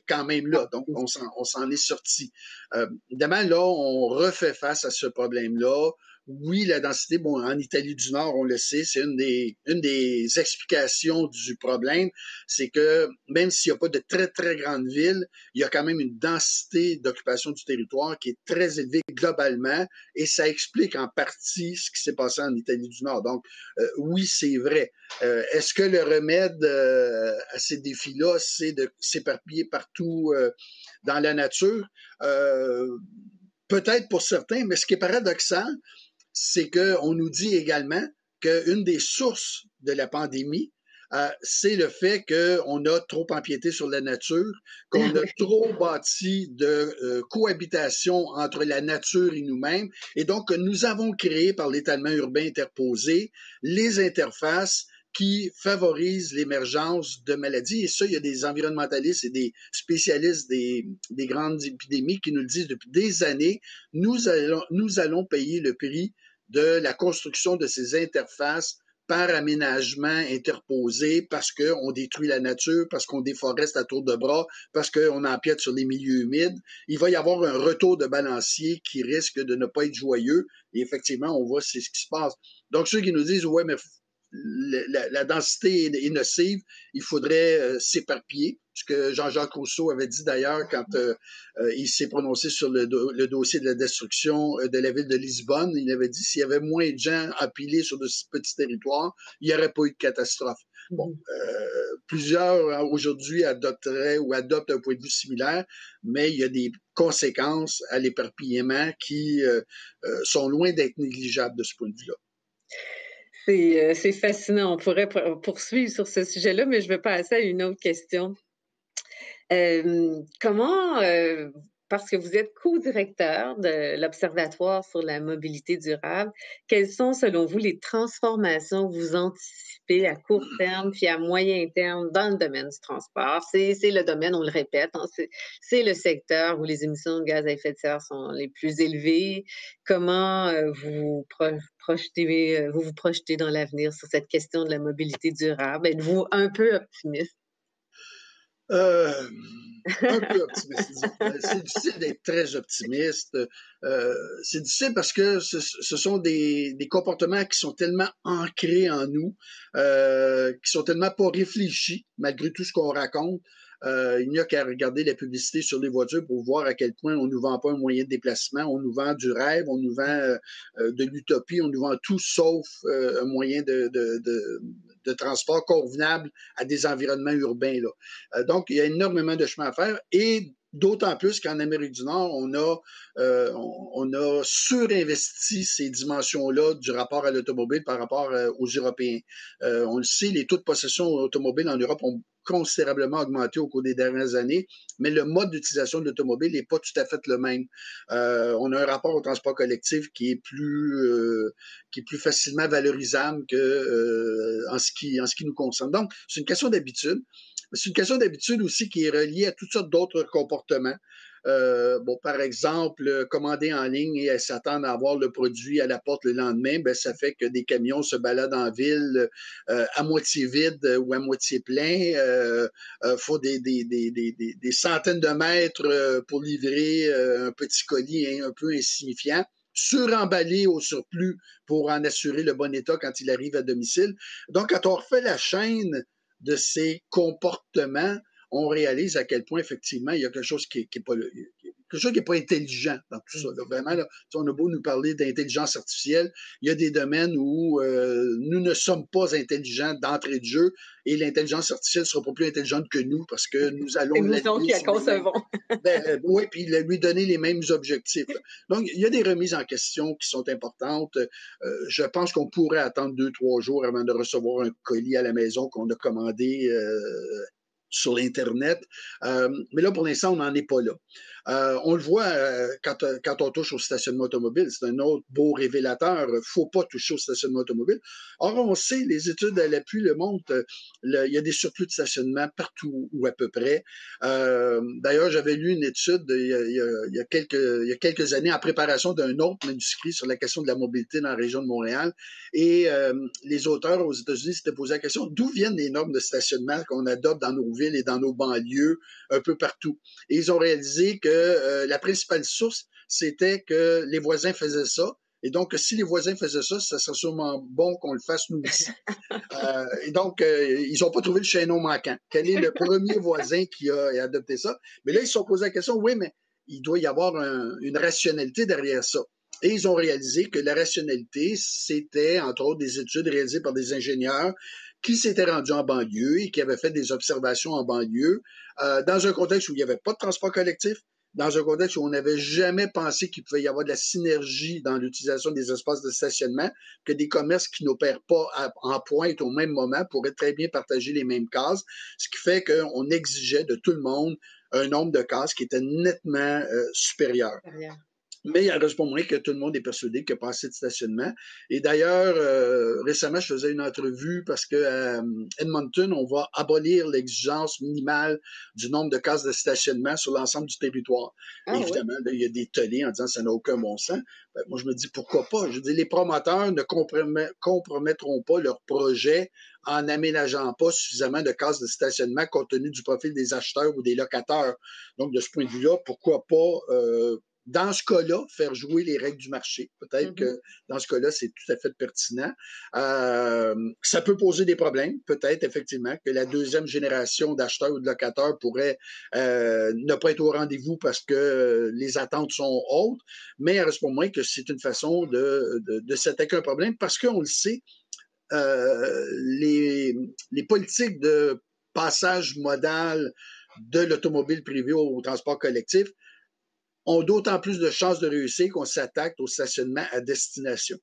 quand même là. Donc, on s'en est sorti. Évidemment, là, on refait face à ce problème-là. Oui, la densité, bon, en Italie du Nord, on le sait, c'est une des explications du problème, c'est que même s'il n'y a pas de très, très grandes villes, il y a quand même une densité d'occupation du territoire qui est très élevée globalement, et ça explique en partie ce qui s'est passé en Italie du Nord. Donc, oui, c'est vrai. Est-ce que le remède à ces défis-là, c'est de s'éparpiller partout dans la nature? Peut-être pour certains, mais ce qui est paradoxal, c'est qu'on nous dit également qu'une des sources de la pandémie, c'est le fait qu'on a trop empiété sur la nature, qu'on a trop bâti de cohabitation entre la nature et nous-mêmes, et donc que nous avons créé par l'étalement urbain interposé les interfaces qui favorisent l'émergence de maladies. Et ça, il y a des environnementalistes et des spécialistes des grandes épidémies qui nous le disent depuis des années. Nous allons payer le prix de la construction de ces interfaces par aménagement interposé, parce qu'on détruit la nature, parce qu'on déforeste à tour de bras, parce qu'on empiète sur les milieux humides. Il va y avoir un retour de balancier qui risque de ne pas être joyeux. Et effectivement, on voit c'est ce qui se passe. Donc, ceux qui nous disent, ouais, mais la densité est nocive, il faudrait s'éparpiller. Ce que Jean-Jacques Rousseau avait dit d'ailleurs quand il s'est prononcé sur le dossier de la destruction de la ville de Lisbonne. Il avait dit s'il y avait moins de gens empilés sur de ce petit territoire, il n'y aurait pas eu de catastrophe. Bon, plusieurs aujourd'hui adopteraient ou adoptent un point de vue similaire, mais il y a des conséquences à l'éparpillement qui sont loin d'être négligeables de ce point de vue-là. C'est fascinant. On pourrait poursuivre sur ce sujet-là, mais je vais passer à une autre question. Comment, parce que vous êtes co-directeur de l'Observatoire sur la mobilité durable, quelles sont, selon vous, les transformations que vous anticipez à court terme puis à moyen terme dans le domaine du transport? C'est le domaine, on le répète, hein, c'est le secteur où les émissions de gaz à effet de serre sont les plus élevées. Comment vous vous projetez dans l'avenir sur cette question de la mobilité durable? Êtes-vous un peu optimiste? Euh, un peu optimiste, disons. C'est difficile d'être très optimiste. C'est difficile parce que ce sont des comportements qui sont tellement ancrés en nous, qui sont tellement pas réfléchis, malgré tout ce qu'on raconte. Il n'y a qu'à regarder la publicité sur les voitures pour voir à quel point on ne nous vend pas un moyen de déplacement, on nous vend du rêve, on nous vend de l'utopie, on nous vend tout sauf un moyen de transport convenable à des environnements urbains. Là. Donc, il y a énormément de chemin à faire, et d'autant plus qu'en Amérique du Nord, on a surinvesti ces dimensions-là du rapport à l'automobile par rapport aux Européens. On le sait, les taux de possession automobile en Europe ont considérablement augmenté au cours des dernières années, mais le mode d'utilisation de l'automobile n'est pas tout à fait le même. On a un rapport au transport collectif qui est plus facilement valorisable que en ce qui nous concerne. Donc, c'est une question d'habitude. C'est une question d'habitude aussi qui est reliée à toutes sortes d'autres comportements. Bon, par exemple, commander en ligne et s'attendre à avoir le produit à la porte le lendemain, ben, ça fait que des camions se baladent en ville à moitié vide ou à moitié plein. Faut des centaines de mètres pour livrer un petit colis un peu insignifiant, suremballé au surplus pour en assurer le bon état quand il arrive à domicile. Donc, quand on refait la chaîne de ces comportements, on réalise à quel point, effectivement, il y a quelque chose qui est pas quelque chose qui n'est pas intelligent dans tout ça. Là. Vraiment, là, on a beau nous parler d'intelligence artificielle, il y a des domaines où nous ne sommes pas intelligents d'entrée de jeu, et l'intelligence artificielle ne sera pas plus intelligente que nous parce que nous C'est allons nous autres l'aligner qui la sur les mêmes. concevons. Oui, puis lui donner les mêmes objectifs. Là. Donc, il y a des remises en question qui sont importantes. Je pense qu'on pourrait attendre 2-3 jours avant de recevoir un colis à la maison qu'on a commandé sur l'Internet. Mais là, pour l'instant, on n'en est pas là. On le voit quand on touche au stationnement automobile. C'est un autre beau révélateur. Il ne faut pas toucher au stationnement automobile. Or, on sait, les études à l'appui le montrent, il y a des surplus de stationnement partout ou à peu près. D'ailleurs, j'avais lu une étude il y a quelques années en préparation d'un autre manuscrit sur la question de la mobilité dans la région de Montréal. Et les auteurs aux États-Unis s'étaient posé la question, d'où viennent les normes de stationnement qu'on adopte dans nos villes et dans nos banlieues un peu partout? Et ils ont réalisé que la principale source, c'était que les voisins faisaient ça. Et donc, si les voisins faisaient ça, ça serait sûrement bon qu'on le fasse nous aussi. Et donc, ils n'ont pas trouvé le chaînon manquant. Quel est le premier voisin qui a adopté ça? Mais là, ils se sont posé la question, oui, mais il doit y avoir une rationalité derrière ça. Et ils ont réalisé que la rationalité, c'était, entre autres, des études réalisées par des ingénieurs qui s'étaient rendus en banlieue et qui avaient fait des observations en banlieue, dans un contexte où il n'y avait pas de transport collectif, dans un contexte où on n'avait jamais pensé qu'il pouvait y avoir de la synergie dans l'utilisation des espaces de stationnement, que des commerces qui n'opèrent pas en pointe au même moment pourraient très bien partager les mêmes cases, ce qui fait qu'on exigeait de tout le monde un nombre de cases qui était nettement supérieur. Mais il en reste pas moins que tout le monde est persuadé qu'il n'y a pas assez de stationnement. Et d'ailleurs, récemment, je faisais une entrevue parce qu'à Edmonton, on va abolir l'exigence minimale du nombre de cases de stationnement sur l'ensemble du territoire. Ah, Évidemment, là, il y a des tollés en disant que ça n'a aucun bon sens. Ben, moi, je me dis pourquoi pas. Je dis les promoteurs ne compromettront pas leur projet en n'aménageant pas suffisamment de cases de stationnement compte tenu du profil des acheteurs ou des locataires. Donc, de ce point de vue-là, pourquoi pas dans ce cas-là, faire jouer les règles du marché. Peut-être que dans ce cas-là, c'est tout à fait pertinent. Ça peut poser des problèmes. Peut-être, effectivement, que la deuxième génération d'acheteurs ou de locataires pourrait ne pas être au rendez-vous parce que les attentes sont hautes, mais il reste pour moi que c'est une façon de s'attaquer à un problème parce qu'on le sait, les politiques de passage modal de l'automobile privée au transport collectif ont d'autant plus de chances de réussir qu'on s'attaque au stationnement à destination.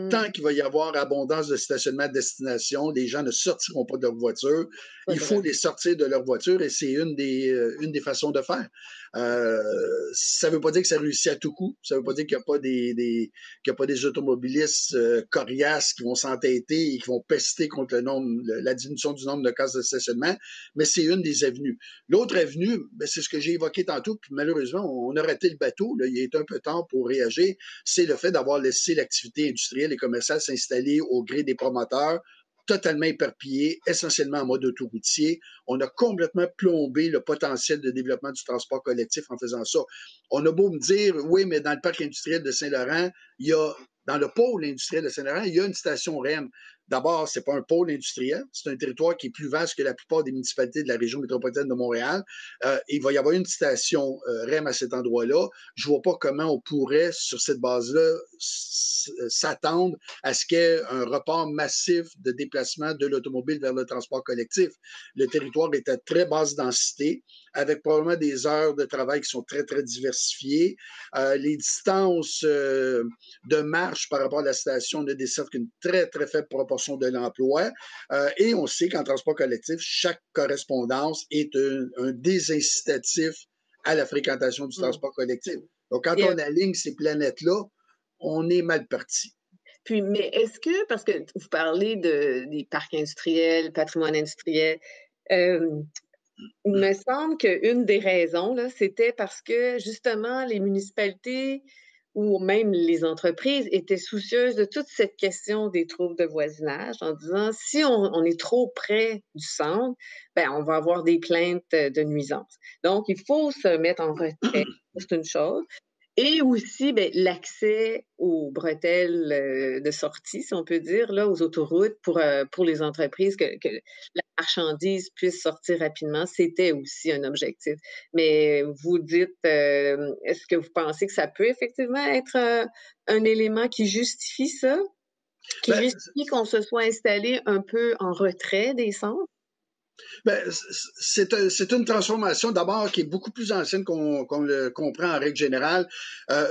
Tant qu'il va y avoir abondance de stationnement à destination, les gens ne sortiront pas de leur voiture. Il faut les sortir de leur voiture et c'est une des façons de faire. Ça ne veut pas dire que ça réussit à tout coup. Ça ne veut pas dire qu'il n'y a pas des automobilistes coriaces qui vont s'entêter et qui vont pester contre la diminution du nombre de cases de stationnement, mais c'est une des avenues. L'autre avenue, ben, c'est ce que j'ai évoqué tantôt, puis malheureusement, on a raté le bateau. Là, il est un peu tard pour réagir. C'est le fait d'avoir laissé l'activité industrielle et commerciale s'installer au gré des promoteurs, totalement éparpillés, essentiellement en mode autoroutier. On a complètement plombé le potentiel de développement du transport collectif en faisant ça. On a beau me dire, oui, mais dans le parc industriel de Saint-Laurent, dans le pôle industriel de Saint-Laurent, il y a une station REM. D'abord, ce n'est pas un pôle industriel, c'est un territoire qui est plus vaste que la plupart des municipalités de la région métropolitaine de Montréal. Il va y avoir une station REM à cet endroit-là. Je ne vois pas comment on pourrait, sur cette base-là, s'attendre à ce qu'il y ait un report massif de déplacement de l'automobile vers le transport collectif. Le territoire est à très basse densité, avec probablement des heures de travail qui sont très, très diversifiées. Les distances de marche par rapport à la station ne desservent qu'une très, très faible proportion de l'emploi. Et on sait qu'en transport collectif, chaque correspondance est un désincitatif à la fréquentation du transport collectif. Donc, quand on aligne ces planètes-là, on est mal parti. Puis, mais est-ce que, parce que vous parlez des parcs industriels, patrimoine industriel, il me semble qu'une des raisons, là, c'était parce que justement, les municipalités ou même les entreprises étaient soucieuses de toute cette question des troubles de voisinage en disant si on est trop près du centre, ben, on va avoir des plaintes de nuisances. Donc, il faut se mettre en retrait, c'est une chose. Et aussi, ben, l'accès aux bretelles de sortie, si on peut dire, là, aux autoroutes pour les entreprises, que la marchandise puisse sortir rapidement, c'était aussi un objectif. Mais vous dites, est-ce que vous pensez que ça peut effectivement être un élément qui justifie ça? Qui justifie qu'on se soit installé un peu en retrait des centres? Ben, c'est une transformation d'abord qui est beaucoup plus ancienne qu'on le comprend en règle générale.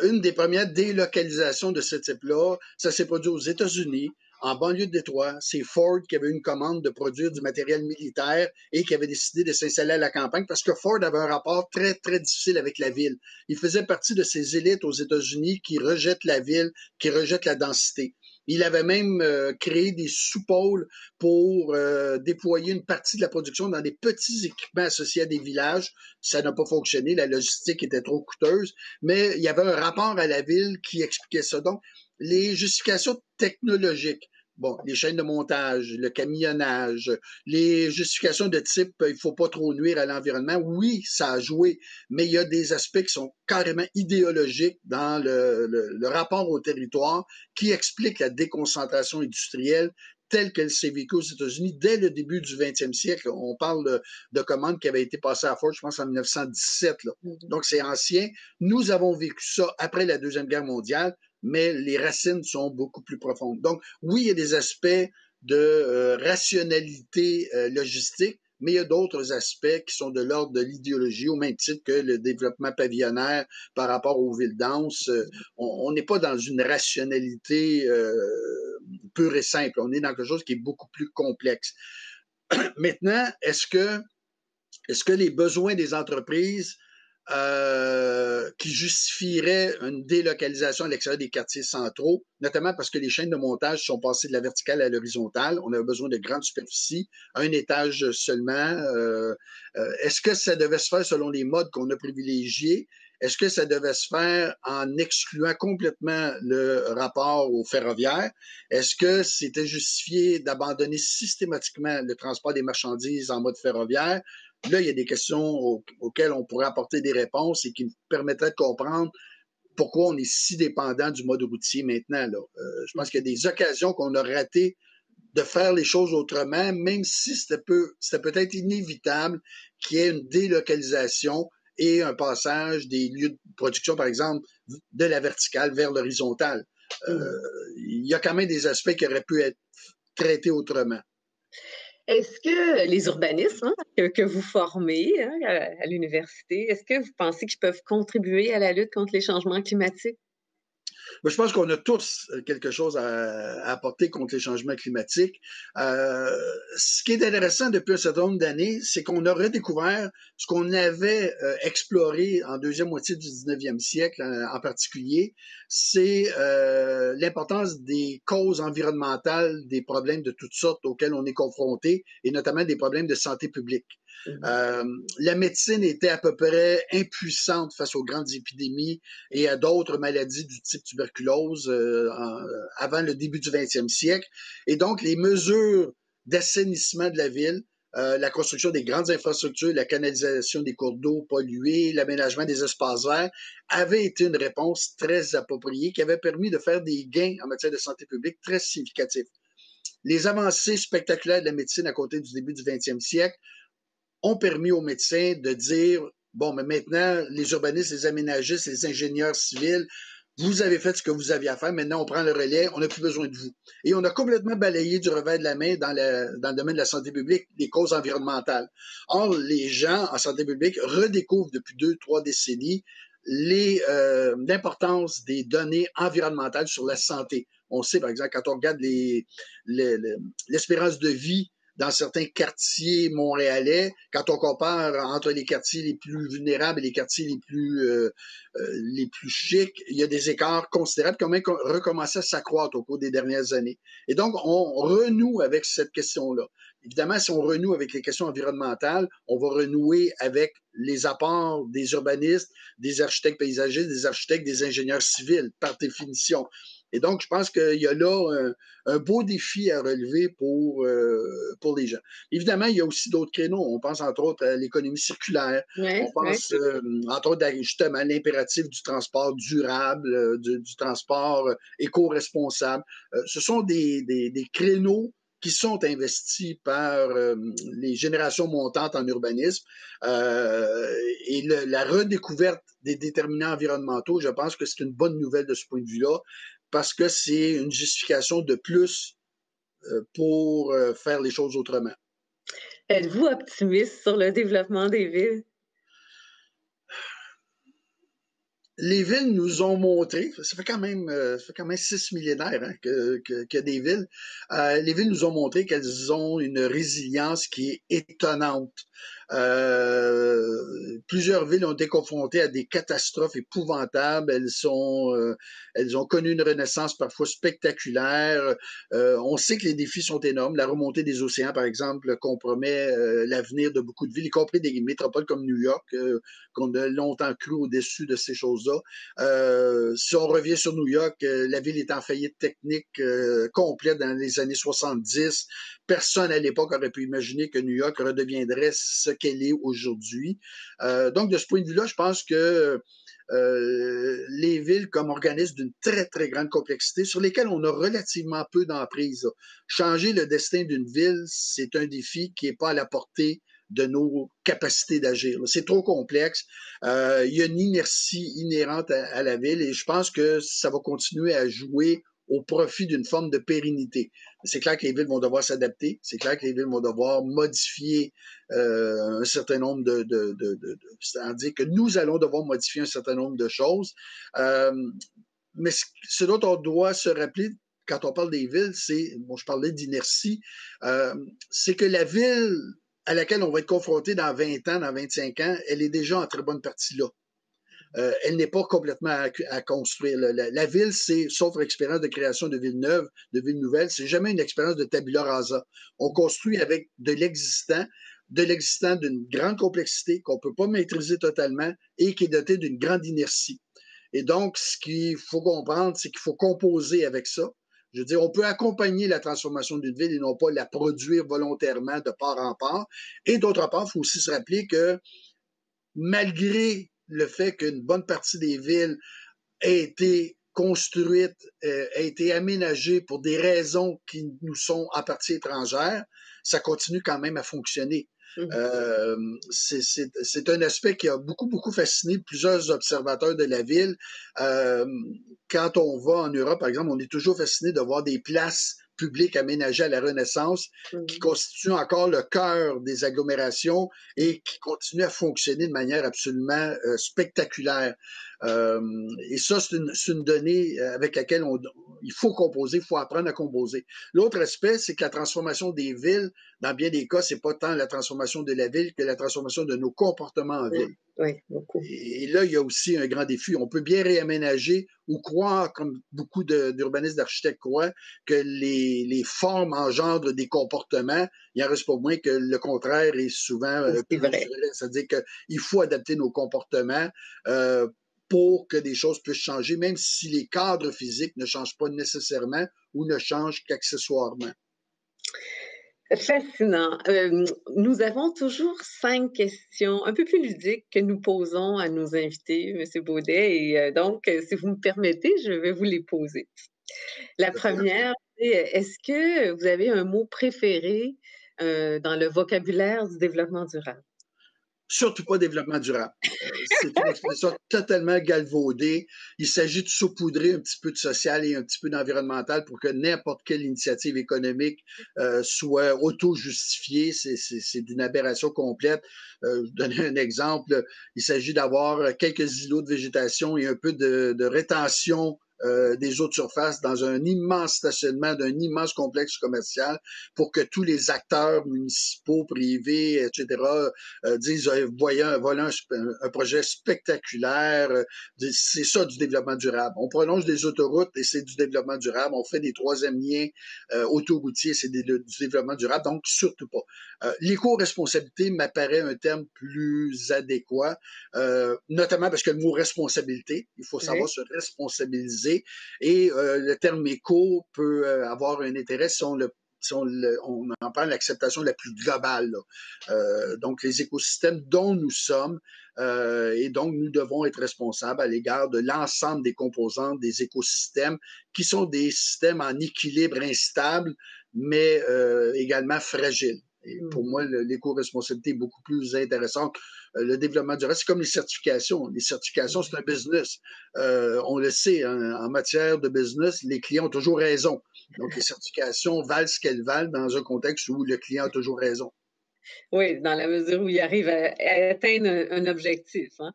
Une des premières délocalisations de ce type-là, ça s'est produit aux États-Unis en banlieue de Détroit. C'est Ford qui avait une commande de produire du matériel militaire et qui avait décidé de s'installer à la campagne parce que Ford avait un rapport très, très difficile avec la ville. Il faisait partie de ces élites aux États-Unis qui rejettent la ville, qui rejettent la densité. Il avait même créé des sous-pôles pour déployer une partie de la production dans des petits équipements associés à des villages. Ça n'a pas fonctionné, la logistique était trop coûteuse, mais il y avait un rapport à la ville qui expliquait ça. Donc, les justifications technologiques, bon, les chaînes de montage, le camionnage, les justifications de type il faut pas trop nuire à l'environnement, oui, ça a joué, mais il y a des aspects qui sont carrément idéologiques dans le rapport au territoire qui expliquent la déconcentration industrielle telle qu'elle s'est vécue aux États-Unis dès le début du 20e siècle. On parle de commandes qui avaient été passées à Ford, je pense, en 1917. Là. Donc, c'est ancien. Nous avons vécu ça après la Deuxième Guerre mondiale, mais les racines sont beaucoup plus profondes. Donc, oui, il y a des aspects de rationalité logistique, mais il y a d'autres aspects qui sont de l'ordre de l'idéologie, au même titre que le développement pavillonnaire par rapport aux villes denses. On n'est pas dans une rationalité pure et simple. On est dans quelque chose qui est beaucoup plus complexe. Maintenant, est-ce que les besoins des entreprises qui justifieraient une délocalisation à l'extérieur des quartiers centraux, notamment parce que les chaînes de montage sont passées de la verticale à l'horizontale. On a besoin de grandes superficies, un étage seulement. Est-ce que ça devait se faire selon les modes qu'on a privilégiés? Est-ce que ça devait se faire en excluant complètement le rapport au ferroviaire? Est-ce que c'était justifié d'abandonner systématiquement le transport des marchandises en mode ferroviaire? Là, il y a des questions auxquelles on pourrait apporter des réponses et qui nous permettraient de comprendre pourquoi on est si dépendant du mode routier maintenant. Là. Je pense qu'il y a des occasions qu'on a ratées de faire les choses autrement, même si c'était peut-être inévitable qu'il y ait une délocalisation et un passage des lieux de production, par exemple, de la verticale vers l'horizontale. Il y a quand même des aspects qui auraient pu être traités autrement. Est-ce que les urbanistes que vous formez à l'université, est-ce que vous pensez qu'ils peuvent contribuer à la lutte contre les changements climatiques? Mais je pense qu'on a tous quelque chose à apporter contre les changements climatiques. Ce qui est intéressant depuis un certain nombre d'années, c'est qu'on a redécouvert ce qu'on avait exploré en deuxième moitié du 19e siècle en particulier, c'est l'importance des causes environnementales des problèmes de toutes sortes auxquels on est confronté, et notamment des problèmes de santé publique. La médecine était à peu près impuissante face aux grandes épidémies et à d'autres maladies du type tuberculose avant le début du 20e siècle. Et donc, les mesures d'assainissement de la ville, la construction des grandes infrastructures, la canalisation des cours d'eau pollués, l'aménagement des espaces verts, avaient été une réponse très appropriée qui avait permis de faire des gains en matière de santé publique très significatifs. Les avancées spectaculaires de la médecine à côté du début du 20e siècle ont permis aux médecins de dire, bon, mais maintenant, les urbanistes, les aménagistes, les ingénieurs civils, vous avez fait ce que vous aviez à faire, maintenant on prend le relais, on n'a plus besoin de vous. Et on a complètement balayé du revers de la main dans le domaine de la santé publique les causes environnementales. Or, les gens en santé publique redécouvrent depuis 2-3 décennies l'importance des données environnementales sur la santé. On sait, par exemple, quand on regarde l'espérance de vie dans certains quartiers montréalais, quand on compare entre les quartiers les plus vulnérables et les quartiers les plus chics, il y a des écarts considérables qui ont même recommencé à s'accroître au cours des dernières années. Et donc, on renoue avec cette question-là. Évidemment, si on renoue avec les questions environnementales, on va renouer avec les apports des urbanistes, des architectes paysagistes, des architectes, des ingénieurs civils, par définition. Et donc, je pense qu'il y a là un beau défi à relever pour les gens. Évidemment, il y a aussi d'autres créneaux. On pense entre autres à l'économie circulaire. Ouais, On pense entre autres justement à l'impératif du transport durable, du transport éco-responsable. Ce sont des créneaux qui sont investis par les générations montantes en urbanisme. Et la redécouverte des déterminants environnementaux, je pense que c'est une bonne nouvelle de ce point de vue-là, parce que c'est une justification de plus pour faire les choses autrement. Êtes-vous optimiste sur le développement des villes? les villes nous ont montré, ça fait quand même 6 millénaires hein, qu'il y a des villes. Les villes nous ont montré qu'elles ont une résilience qui est étonnante. Plusieurs villes ont été confrontées à des catastrophes épouvantables. Elles ont connu une renaissance parfois spectaculaire. On sait que les défis sont énormes. La remontée des océans, par exemple, compromet l'avenir de beaucoup de villes, y compris des métropoles comme New York, qu'on a longtemps cru au-dessus de ces choses-là. Si on revient sur New York, la ville est en faillite technique complète dans les années 70. Personne à l'époque aurait pu imaginer que New York redeviendrait ce qu'elle est aujourd'hui. Donc, de ce point de vue-là, je pense que les villes comme organismes d'une très, très grande complexité sur lesquels on a relativement peu d'emprise. Changer le destin d'une ville, c'est un défi qui n'est pas à la portée de nos capacités d'agir. C'est trop complexe. Il y a une inertie inhérente à la ville et je pense que ça va continuer à jouer au profit d'une forme de pérennité. C'est clair que les villes vont devoir s'adapter, c'est clair que les villes vont devoir modifier un certain nombre c'est-à-dire que nous allons devoir modifier un certain nombre de choses. Mais ce dont on doit se rappeler quand on parle des villes, je parlais d'inertie, c'est que la ville à laquelle on va être confronté dans 20 ans, dans 25 ans, elle est déjà en très bonne partie là. Elle n'est pas complètement à construire. La ville, c'est, sauf l'expérience de création de villes neuves, de villes nouvelles, c'est jamais une expérience de tabula rasa. On construit avec de l'existant d'une grande complexité qu'on ne peut pas maîtriser totalement et qui est doté d'une grande inertie. Et donc, ce qu'il faut comprendre, c'est qu'il faut composer avec ça. Je veux dire, on peut accompagner la transformation d'une ville et non pas la produire volontairement de part en part. Et d'autre part, il faut aussi se rappeler que malgré le fait qu'une bonne partie des villes a été construite, a été aménagée pour des raisons qui nous sont en partie étrangères, ça continue quand même à fonctionner. C'est un aspect qui a beaucoup, beaucoup fasciné plusieurs observateurs de la ville. Quand on va en Europe, par exemple, on est toujours fasciné de voir des places publiques aménagées à la Renaissance qui constituent encore le cœur des agglomérations et qui continuent à fonctionner de manière absolument spectaculaire. Et ça, c'est une donnée avec laquelle il faut composer, il faut apprendre à composer. L'autre aspect, c'est que la transformation des villes, dans bien des cas, c'est pas tant la transformation de la ville que la transformation de nos comportements en ville. Oui, beaucoup. Et là, il y a aussi un grand défi. On peut bien réaménager ou croire, comme beaucoup d'urbanistes, d'architectes croient, que les formes engendrent des comportements. Il en reste pas moins que le contraire est souvent plus vrai. C'est-à-dire qu'il faut adapter nos comportements pour que des choses puissent changer, même si les cadres physiques ne changent pas nécessairement ou ne changent qu'accessoirement. Fascinant. Nous avons toujours 5 questions un peu plus ludiques que nous posons à nos invités, M. Baudet, et donc, si vous me permettez, je vais vous les poser. La première, c'est est-ce que vous avez un mot préféré dans le vocabulaire du développement durable? Surtout pas développement durable. C'est une expression totalement galvaudée. Il s'agit de saupoudrer un petit peu de social et un petit peu d'environnemental pour que n'importe quelle initiative économique soit auto-justifiée. C'est d'une aberration complète. Je donne un exemple. Il s'agit d'avoir quelques îlots de végétation et un peu de rétention des eaux de surface dans un immense stationnement d'un immense complexe commercial pour que tous les acteurs municipaux, privés, etc., disent voilà un projet spectaculaire. C'est ça du développement durable. On prolonge des autoroutes et c'est du développement durable. On fait des troisièmes liens autoroutiers, c'est du développement durable. Donc, surtout pas. L'éco-responsabilité m'apparaît un terme plus adéquat, notamment parce que le mot responsabilité, il faut savoir se responsabiliser. Et le terme éco peut avoir un intérêt si on en prend l'acceptation la plus globale. Donc, les écosystèmes dont nous sommes, et donc nous devons être responsables à l'égard de l'ensemble des composantes des écosystèmes qui sont des systèmes en équilibre instable, mais également fragiles. Et pour moi, l'éco-responsabilité est beaucoup plus intéressante. Le développement durable, c'est comme les certifications. Les certifications, c'est un business. On le sait, en matière de business, les clients ont toujours raison. Donc, les certifications valent ce qu'elles valent dans un contexte où le client a toujours raison. Oui, dans la mesure où il arrive à atteindre un objectif. Hein.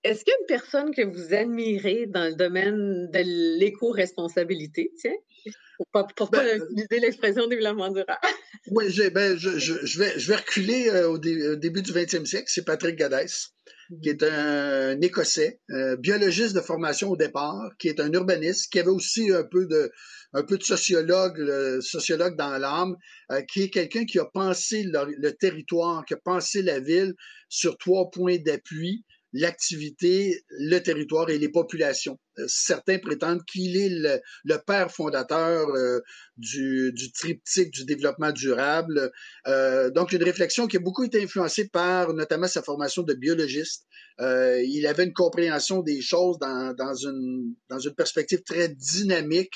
Est-ce qu'il y a une personne que vous admirez dans le domaine de l'éco-responsabilité, tiens? Pour pas Ben, utiliser l'expression développement durable. oui, je vais reculer au début du 20e siècle. C'est Patrick Gaddès, qui Mmh. est un Écossais, biologiste de formation au départ, qui est un urbaniste, qui avait aussi un peu de sociologue dans l'âme, qui est quelqu'un qui a pensé le territoire, qui a pensé la ville sur 3 points d'appui: l'activité, le territoire et les populations. Certains prétendent qu'il est le père fondateur du triptyque du développement durable. Donc, une réflexion qui a beaucoup été influencée par notamment sa formation de biologiste. Il avait une compréhension des choses dans une perspective très dynamique,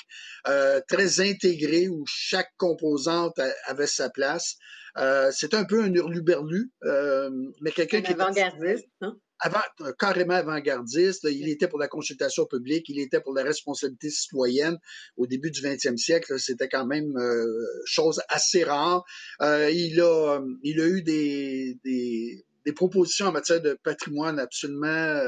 très intégrée, où chaque composante avait sa place. C'est un peu un hurluberlu, mais quelqu'un Un qui était avant-gardiste, hein? carrément avant-gardiste. Il était pour la consultation publique, il était pour la responsabilité citoyenne. Au début du 20e siècle, c'était quand même chose assez rare. Il a eu des propositions en matière de patrimoine absolument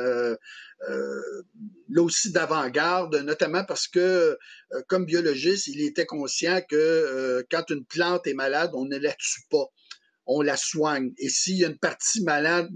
là aussi d'avant-garde, notamment parce que, comme biologiste, il était conscient que quand une plante est malade, on ne la tue pas, on la soigne. Et s'il y a une partie malade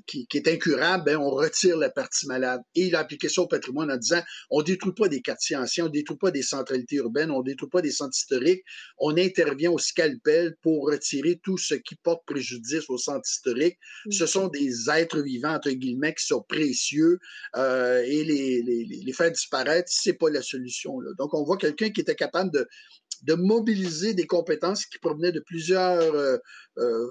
qui est incurable, ben on retire la partie malade. Et il a appliqué ça au patrimoine en disant, on ne détruit pas des quartiers anciens, on ne détruit pas des centralités urbaines, on ne détruit pas des centres historiques, on intervient au scalpel pour retirer tout ce qui porte préjudice au centre historique. Mmh. Ce sont des êtres vivants, entre guillemets, qui sont précieux, et les faire disparaître, c'est pas la solution, là. Donc, on voit quelqu'un qui était capable de mobiliser des compétences qui provenaient de plusieurs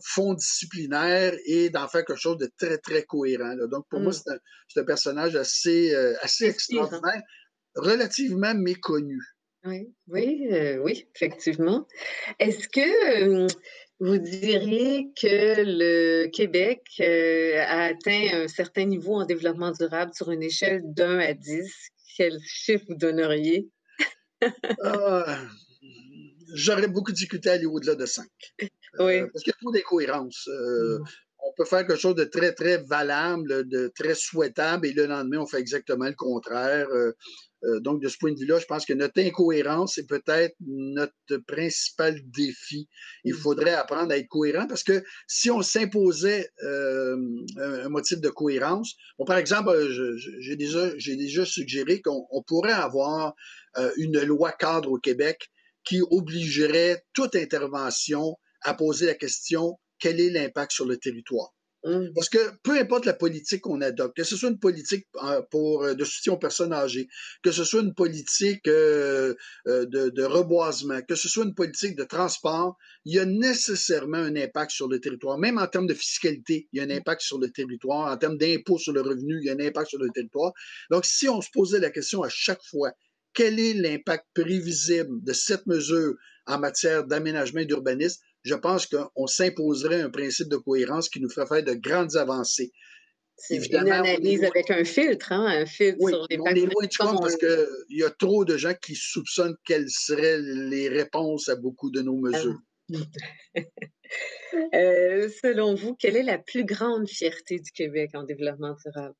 fonds disciplinaires et d'en faire quelque chose de très, très cohérent, là. Donc, pour moi, Mmh. c'est un personnage assez Inspirant. extraordinaire, relativement méconnu. Oui, oui, oui, effectivement. Est-ce que, vous diriez que le Québec, a atteint un certain niveau en développement durable sur une échelle d'1 à 10? Quel chiffre vous donneriez? Ah, j'aurais beaucoup de difficulté à aller au-delà de 5. Oui. Parce qu'il y a trop d'incohérences. Mmh. On peut faire quelque chose de très, très valable, de très souhaitable, et le lendemain, on fait exactement le contraire. Donc, de ce point de vue-là, je pense que notre incohérence est peut-être notre principal défi. Il Mmh. faudrait apprendre à être cohérent, parce que si on s'imposait un motif de cohérence, bon, par exemple, j'ai déjà suggéré qu'on pourrait avoir une loi cadre au Québec qui obligerait toute intervention à poser la question: quel est l'impact sur le territoire? Mmh. Parce que peu importe la politique qu'on adopte, que ce soit une politique de soutien aux personnes âgées, que ce soit une politique de reboisement, que ce soit une politique de transport, il y a nécessairement un impact sur le territoire. Même en termes de fiscalité, il y a un impact sur le territoire. En termes d'impôt sur le revenu, il y a un impact sur le territoire. Donc, si on se posait la question à chaque fois: quel est l'impact prévisible de cette mesure en matière d'aménagement et d'urbanisme, je pense qu'on s'imposerait un principe de cohérence qui nous ferait faire de grandes avancées. C'est une Évidemment, on est analyse loin. avec un filtre, hein, un filtre Oui, sur mais on est l'impact, loin du comme compte on parce qu'il y a trop de gens qui soupçonnent quelles seraient les réponses à beaucoup de nos mesures. selon vous, quelle est la plus grande fierté du Québec en développement durable?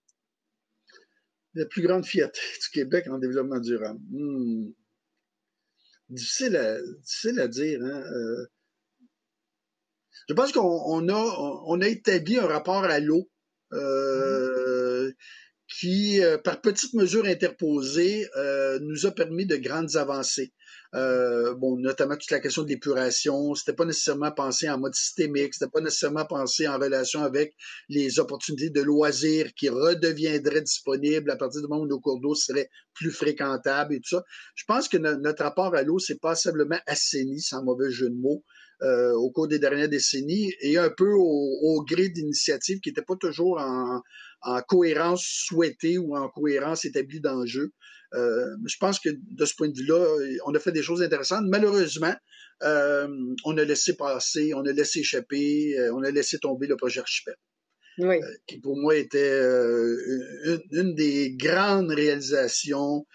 La plus grande fierté du Québec en développement durable. Difficile à dire, hein? Je pense qu'on a établi un rapport à l'eau Mmh. qui, par petites mesures interposées, nous a permis de grandes avancées. Bon, notamment toute la question de l'épuration, c'était pas nécessairement pensé en mode systémique, c'était pas nécessairement pensé en relation avec les opportunités de loisirs qui redeviendraient disponibles à partir du moment où nos cours d'eau seraient plus fréquentables et tout ça. Je pense que notre rapport à l'eau s'est passablement assaini, sans mauvais jeu de mots, au cours des dernières décennies, et un peu au gré d'initiatives qui n'étaient pas toujours en cohérence souhaitée ou en cohérence établie dans le jeu. Je pense que de ce point de vue-là, on a fait des choses intéressantes. Malheureusement, euh, on a laissé passer, on a laissé échapper, on a laissé tomber le projet Archipel, Oui. qui pour moi était une des grandes réalisations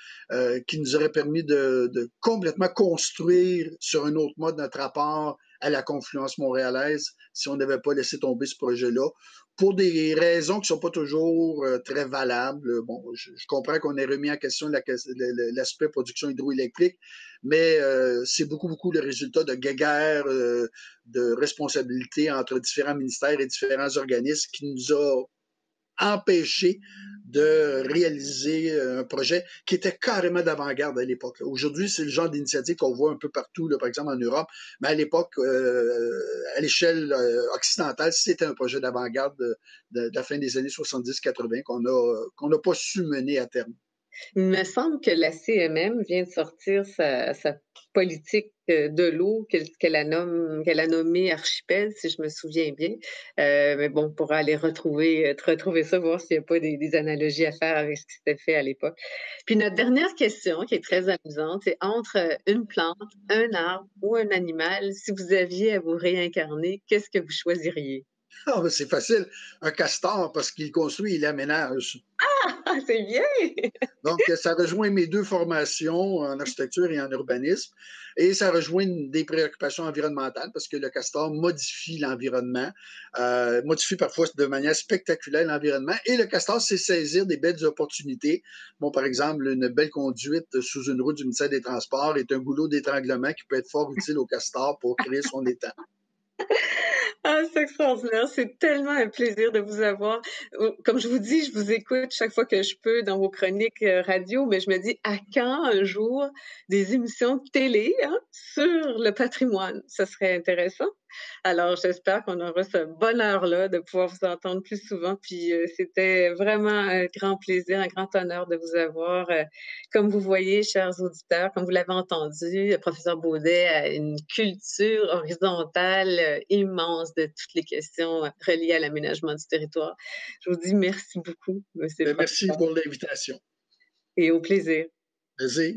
qui nous aurait permis de complètement construire sur un autre mode notre rapport à la confluence montréalaise si on n'avait pas laissé tomber ce projet-là. pour des raisons qui sont pas toujours très valables. Bon, je comprends qu'on ait remis en question l'aspect production hydroélectrique, mais c'est beaucoup le résultat de guéguerres de responsabilités entre différents ministères et différents organismes qui nous a empêché de réaliser un projet qui était carrément d'avant-garde à l'époque. Aujourd'hui, c'est le genre d'initiative qu'on voit un peu partout, là, par exemple en Europe, mais à l'époque, à l'échelle occidentale, c'était un projet d'avant-garde de la fin des années 70-80 qu'on n'a pas su mener à terme. Il me semble que la CMM vient de sortir sa politique, de l'eau qu'elle a nommée Archipel, si je me souviens bien. Mais bon, on pourra aller retrouver ça, voir s'il n'y a pas des analogies à faire avec ce qui s'était fait à l'époque. Puis notre dernière question, qui est très amusante, c'est entre, une plante, un arbre ou un animal, si vous aviez à vous réincarner, qu'est-ce que vous choisiriez? Ah, ben, c'est facile. Un castor, parce qu'il construit, il aménage. Ah, c'est bien! Donc, ça rejoint mes deux formations en architecture et en urbanisme. Et ça rejoint des préoccupations environnementales parce que le castor modifie l'environnement, modifie parfois de manière spectaculaire l'environnement. Et le castor sait saisir des belles opportunités. Bon, par exemple, une belle conduite sous une route du ministère des Transports est un goulot d'étranglement qui peut être fort utile au castor pour créer son étang. Ah, c'est extraordinaire. C'est tellement un plaisir de vous avoir. Comme je vous dis, je vous écoute chaque fois que je peux dans vos chroniques radio, mais je me dis à quand un jour des émissions de télé hein, sur le patrimoine? Ce serait intéressant. Alors, j'espère qu'on aura ce bonheur-là de pouvoir vous entendre plus souvent. Puis, c'était vraiment un grand plaisir, un grand honneur de vous avoir. Comme vous voyez, chers auditeurs, comme vous l'avez entendu, le professeur Baudet a une culture horizontale immense de toutes les questions reliées à l'aménagement du territoire. Je vous dis merci beaucoup, Monsieur Ben, merci François, pour l'invitation. et au plaisir. Plaisir.